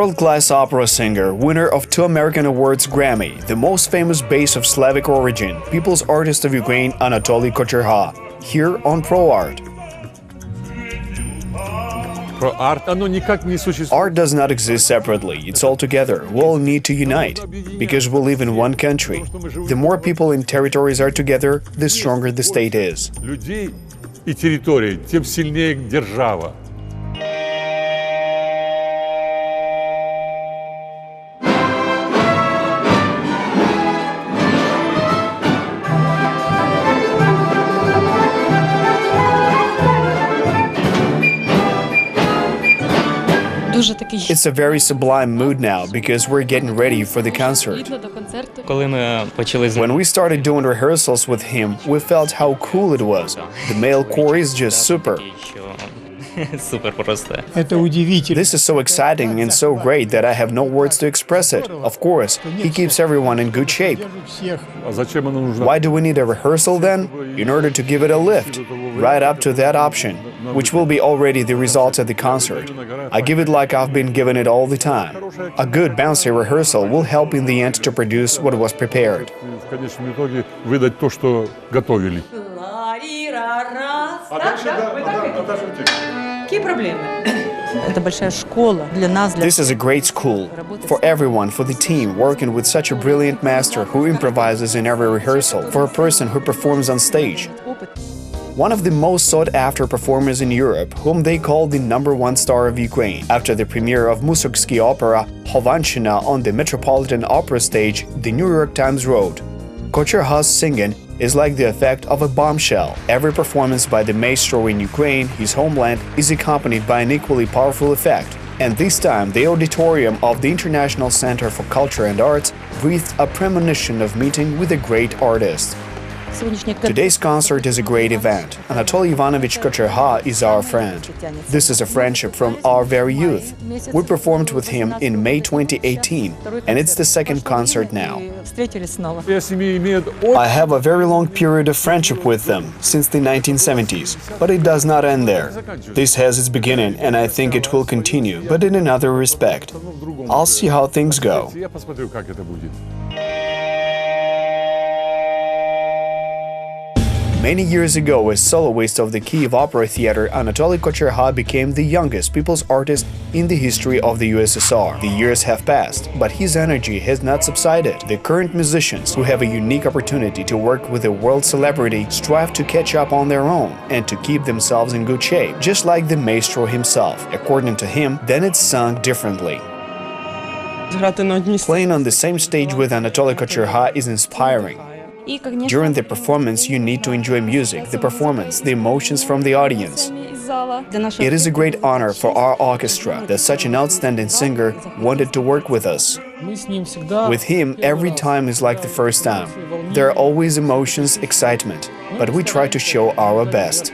world-class opera singer, winner of 2 American Awards Grammy, the most famous bass of Slavic origin, People's Artist of Ukraine Anatoly Kocherha, here on ProArt. Art does not exist separately, it's all together. We all need to unite, because we live in one country. The more people and territories are together, the stronger the state is. It's a very sublime mood now because we're getting ready for the concert. When we started doing rehearsals with him, we felt how cool it was. The male core is just super. This is so exciting and so great that I have no words to express it. Of course, he keeps everyone in good shape. Why do we need a rehearsal then? In order to give it a lift, right up to that option, which will be already the result at the concert. I give it like I've been giving it all the time. A good bouncy rehearsal will help in the end to produce what was prepared. This is a great school for everyone, for the team, working with such a brilliant master who improvises in every rehearsal, for a person who performs on stage. One of the most sought-after performers in Europe, whom they call the #1 star of Ukraine. After the premiere of Mussorgsky opera Hovanshchina on the Metropolitan Opera stage, the New York Times wrote, "Kocherha's singing is like the effect of a bombshell. Every performance by the maestro in Ukraine, his homeland, is accompanied by an equally powerful effect. And this time, the auditorium of the International Center for Culture and Arts breathed a premonition of meeting with a great artist." Today's concert is a great event. Anatoly Ivanovich Kocherha is our friend. This is a friendship from our very youth. We performed with him in May 2018, and it's the second concert now. I have a very long period of friendship with them, since the 1970s, but it does not end there. This has its beginning, and I think it will continue, but in another respect. I'll see how things go. Many years ago, as soloist of the Kyiv Opera Theater, Anatoly Kocherha became the youngest people's artist in the history of the USSR. The years have passed, but his energy has not subsided. The current musicians, who have a unique opportunity to work with a world celebrity, strive to catch up on their own and to keep themselves in good shape, just like the maestro himself. According to him, then it's sung differently. Playing on the same stage with Anatoly Kocherha is inspiring. During the performance, you need to enjoy music, the performance, the emotions from the audience. It is a great honor for our orchestra that such an outstanding singer wanted to work with us. With him, every time is like the first time. There are always emotions, excitement, but we try to show our best.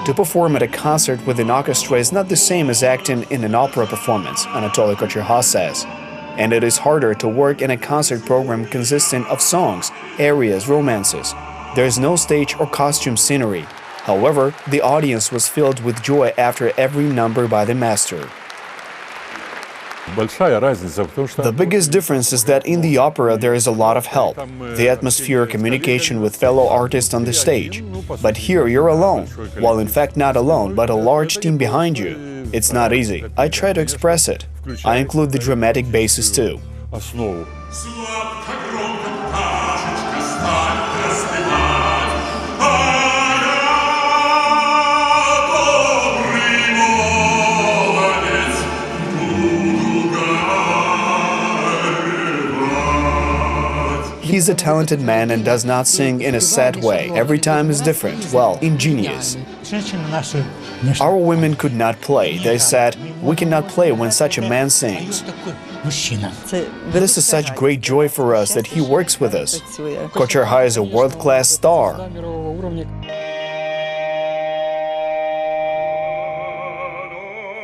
To perform at a concert with an orchestra is not the same as acting in an opera performance, Anatoly Kocherha says. And it is harder to work in a concert program consisting of songs, arias, romances. There is no stage or costume scenery. However, the audience was filled with joy after every number by the master. The biggest difference is that in the opera there is a lot of help, the atmosphere, communication with fellow artists on the stage. But here you're alone, well, in fact not alone, but a large team behind you. It's not easy. I try to express it. I include the dramatic basses too. He's a talented man and does not sing in a sad way. Every time is different, well, ingenious. Our women could not play. They said, "We cannot play when such a man sings." This is such great joy for us that he works with us. Kocherha is a world-class star.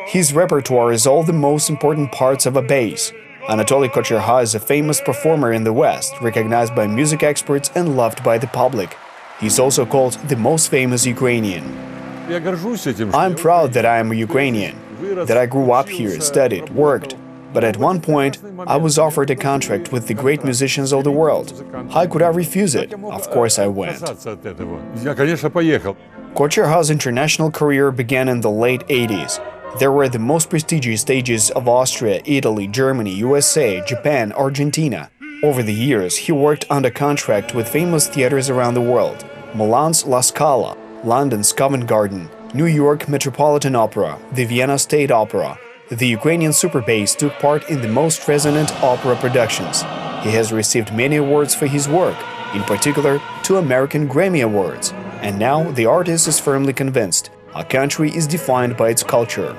His repertoire is all the most important parts of a bass. Anatoly Kocherha is a famous performer in the West, recognized by music experts and loved by the public. He's also called the most famous Ukrainian. I'm proud that I am a Ukrainian, that I grew up here, studied, worked. But at one point, I was offered a contract with the great musicians of the world. How could I refuse it? Of course I went. Kocherha's international career began in the late 80s. There were the most prestigious stages of Austria, Italy, Germany, USA, Japan, Argentina. Over the years, he worked under contract with famous theaters around the world: Milan's La Scala, London's Covent Garden, New York Metropolitan Opera, the Vienna State Opera. The Ukrainian super bass took part in the most resonant opera productions. He has received many awards for his work, in particular 2 American Grammy Awards. And now the artist is firmly convinced our country is defined by its culture.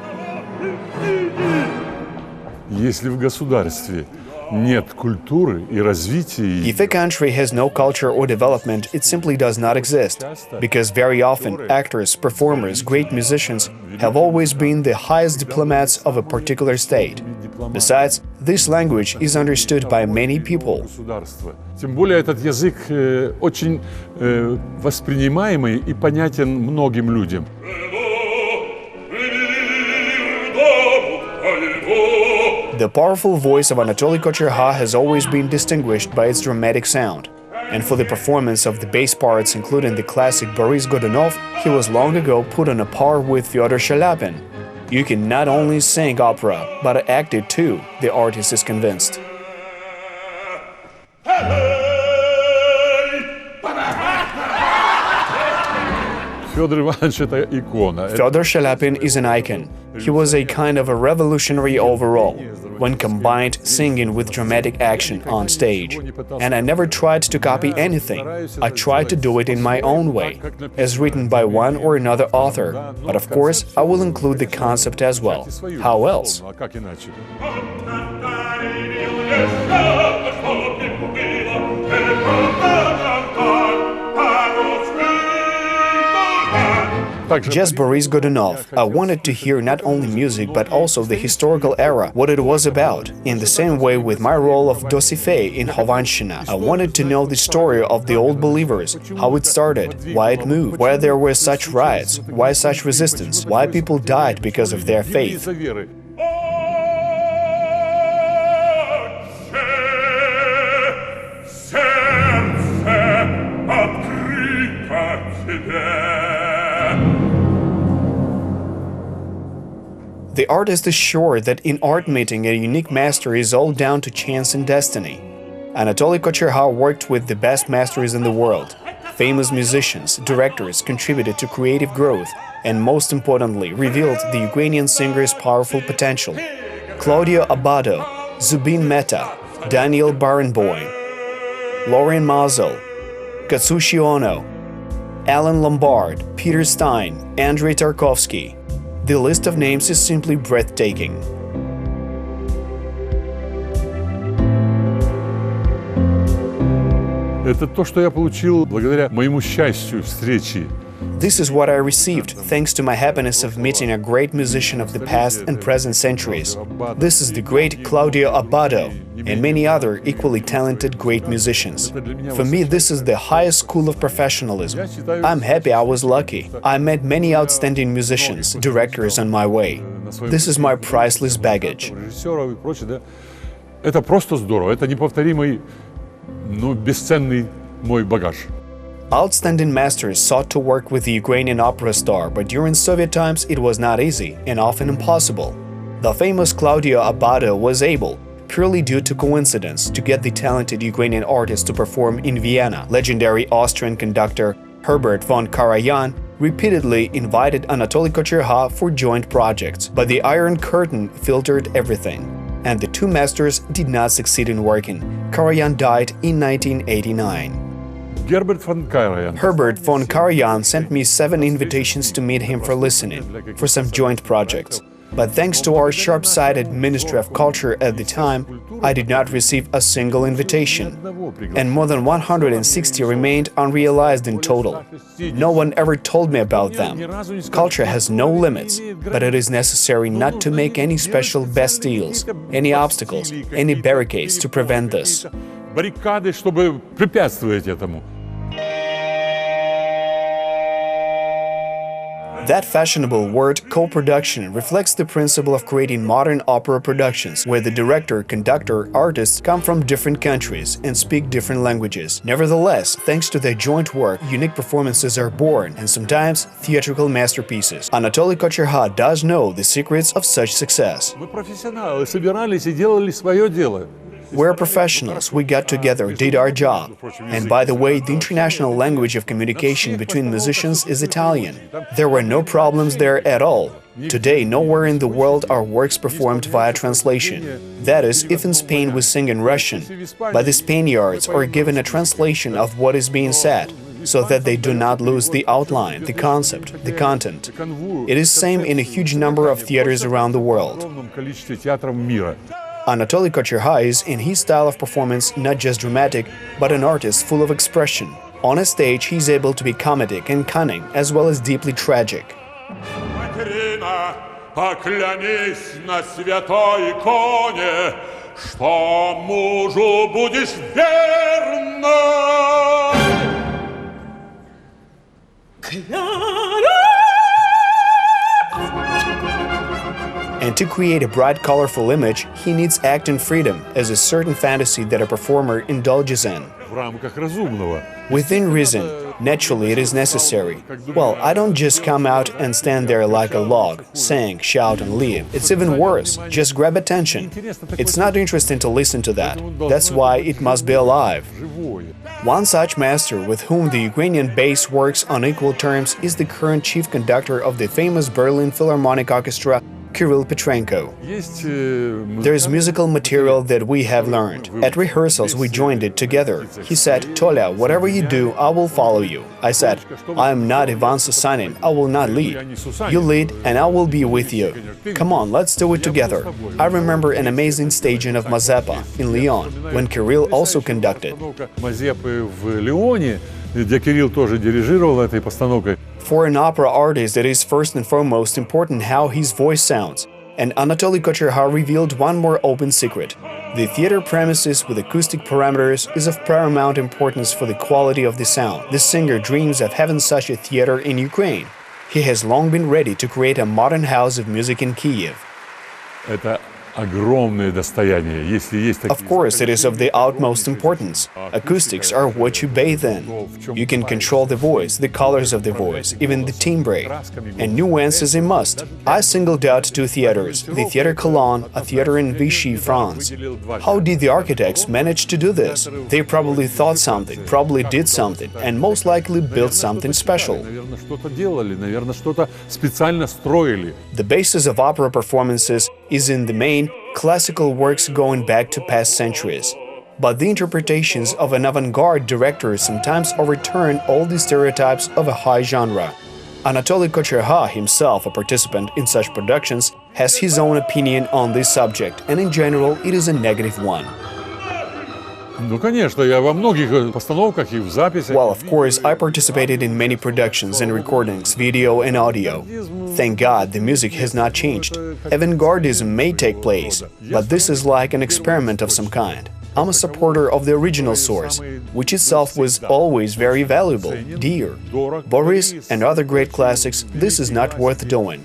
If a country has no culture or development, it simply does not exist. Because very often actors, performers, great musicians have always been the highest diplomats of a particular state. Besides, this language is understood by many people. Тем более этот язык очень воспринимаемый и понятен многим людям. The powerful voice of Anatoly Kocherha has always been distinguished by its dramatic sound. And for the performance of the bass parts, including the classic Boris Godunov, he was long ago put on a par with Fyodor Shaliapin. You can not only sing opera, but act it too, the artist is convinced. Fyodor Shaliapin is an icon. He was a kind of a revolutionary overall, when combined singing with dramatic action on stage. And I never tried to copy anything. I tried to do it in my own way, as written by one or another author. But of course, I will include the concept as well. How else? Just Boris Godunov. I wanted to hear not only music but also the historical era, what it was about. In the same way with my role of Dosifei in Hovanshchina, I wanted to know the story of the old believers, how it started, why it moved, why there were such riots, why such resistance, why people died because of their faith. The artist is sure that in art meeting a unique master is all down to chance and destiny. Anatoly Kocherha worked with the best masters in the world. Famous musicians, directors contributed to creative growth and, most importantly, revealed the Ukrainian singer's powerful potential. Claudio Abbado, Zubin Mehta, Daniel Barenboim, Lauren Mazel, Katsushi Ono, Alan Lombard, Peter Stein, Andrei Tarkovsky. The list of names is simply breathtaking. Это то, что я получил благодаря моему счастью встречи. This is what I received thanks to my happiness of meeting a great musician of the past and present centuries. This is the great Claudio Abbado and many other equally talented great musicians. For me, this is the highest school of professionalism. I'm happy I was lucky. I met many outstanding musicians, directors on my way. This is my priceless baggage. Это просто здорово. Это неповторимый, бесценный мой багаж. Outstanding masters sought to work with the Ukrainian opera star, but during Soviet times it was not easy and often impossible. The famous Claudio Abbado was able, purely due to coincidence, to get the talented Ukrainian artist to perform in Vienna. Legendary Austrian conductor Herbert von Karajan repeatedly invited Anatoly Kocherha for joint projects, but the Iron Curtain filtered everything, and the two masters did not succeed in working. Karajan died in 1989. Herbert von Karajan sent me 7 invitations to meet him for listening, for some joint projects. But thanks to our sharp-sighted Ministry of Culture at the time, I did not receive a single invitation, and more than 160 remained unrealized in total. No one ever told me about them. Culture has no limits, but it is necessary not to make any special bastilles, any obstacles, any barricades to prevent this. Баррикады, чтобы препятствовать этому. That fashionable word, co-production, reflects the principle of creating modern opera productions, where the director, conductor, artists come from different countries and speak different languages. Nevertheless, thanks to their joint work, unique performances are born, and sometimes theatrical masterpieces. Anatoly Kocherha does know the secrets of such success. Мы профессионалы, собирались и делали свое дело. We're professionals, we got together, did our job. And by the way, the international language of communication between musicians is Italian. There were no problems there at all. Today, nowhere in the world are works performed via translation. That is, if in Spain we sing in Russian, but the Spaniards are given a translation of what is being said, so that they do not lose the outline, the concept, the content. It is same in a huge number of theaters around the world. Anatoly Kocherha is, in his style of performance, not just dramatic, but an artist full of expression. On a stage, he's able to be comedic and cunning, as well as deeply tragic. Материна, поклянись на святой иконе, что мужу будешь верна. And to create a bright, colorful image, he needs acting freedom as a certain fantasy that a performer indulges in. В рамках разумного. Within reason, naturally it is necessary. Well, I don't just come out and stand there like a log, sing, shout and leave. It's even worse, just grab attention. It's not interesting to listen to that. That's why it must be alive. One such master with whom the Ukrainian bass works on equal terms is the current chief conductor of the famous Berlin Philharmonic Orchestra, Kirill Petrenko. There is musical material that we have learned. At rehearsals, we joined it together. He said, "Toля, whatever you do, I will follow you." I said, "I am not Ivan Susanin, I will not lead. You lead, and I will be with you. Come on, let's do it together." I remember an amazing staging of Mazeppa in Lyon, when Kirill also conducted. Мазепы в Лионе, где Кирилл тоже дирижировал этой постановкой. For an opera artist, it is first and foremost important how his voice sounds. And Anatoly Kocherha revealed one more open secret. The theater premises with acoustic parameters is of paramount importance for the quality of the sound. The singer dreams of having such a theater in Ukraine. He has long been ready to create a modern house of music in Kyiv. Это огромное достояние. Если есть такие... Of course, it is of the utmost importance. Acoustics are what you bathe in. You can control the voice, the colors of the voice, even the timbre. And nuance is a must. I singled out 2 theaters, the Theatre Cologne, a theater in Vichy, France. How did the architects manage to do this? They probably thought something, probably did something, and most likely built something special. Наверное, что-то делали, наверное, что-то специально строили. The basis of opera performances is in the main classical works going back to past centuries. But the interpretations of an avant-garde director sometimes overturn all the stereotypes of a high genre. Anatoly Kocherha, himself a participant in such productions, has his own opinion on this subject, and in general it is a negative one. Ну, конечно, я во многих постановках и в записях. Well, of course, I participated in many productions and recordings, video and audio. Thank God, the music has not changed. Avant-gardism may take place, but this is like an experiment of some kind. I'm a supporter of the original source, which itself was always very valuable, dear. Boris and other great classics, this is not worth doing.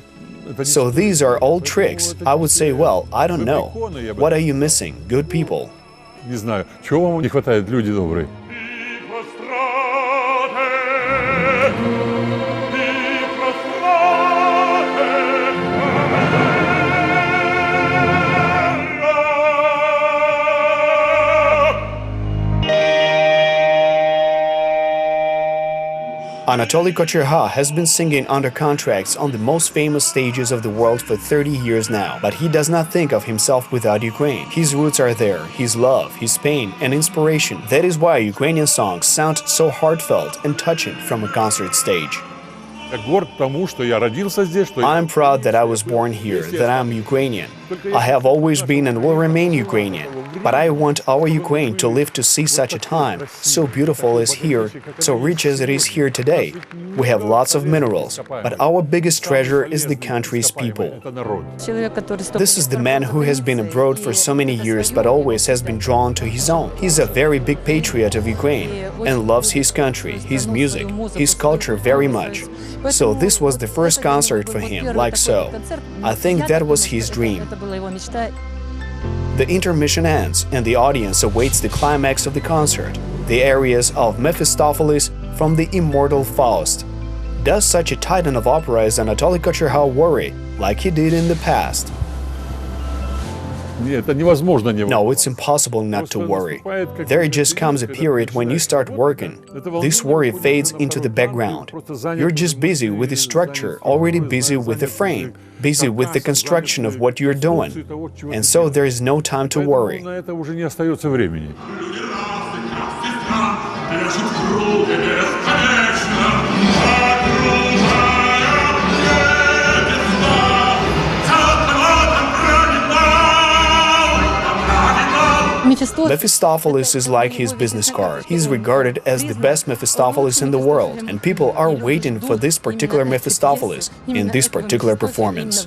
So these are all tricks. I would say, well, I don't know. What are you missing, good people? Не знаю, чего вам не хватает, люди добрые. Anatoly Kocherha has been singing under contracts on the most famous stages of the world for 30 years now, but he does not think of himself without Ukraine. His roots are there, his love, his pain and inspiration. That is why Ukrainian songs sound so heartfelt and touching from a concert stage. I'm proud that I was born here, that I'm Ukrainian. I have always been and will remain Ukrainian. But I want our Ukraine to live to see such a time, so beautiful as here, so rich as it is here today. We have lots of minerals, but our biggest treasure is the country's people. This is the man who has been abroad for so many years but always has been drawn to his own. He's a very big patriot of Ukraine and loves his country, his music, his culture very much. So this was the first concert for him, like so. I think that was his dream. The intermission ends and the audience awaits the climax of the concert, the arias of Mephistopheles from the immortal Faust. Does such a titan of opera as Anatoly Kocherha worry, like he did in the past? No, it's impossible not to worry. There just comes a period when you start working. This worry fades into the background. You're just busy with the structure, already busy with the frame, busy with the construction of what you're doing. And so there is no time to worry. Mephistopheles is like his business card. He's regarded as the best Mephistopheles in the world, and people are waiting for this particular Mephistopheles in this particular performance.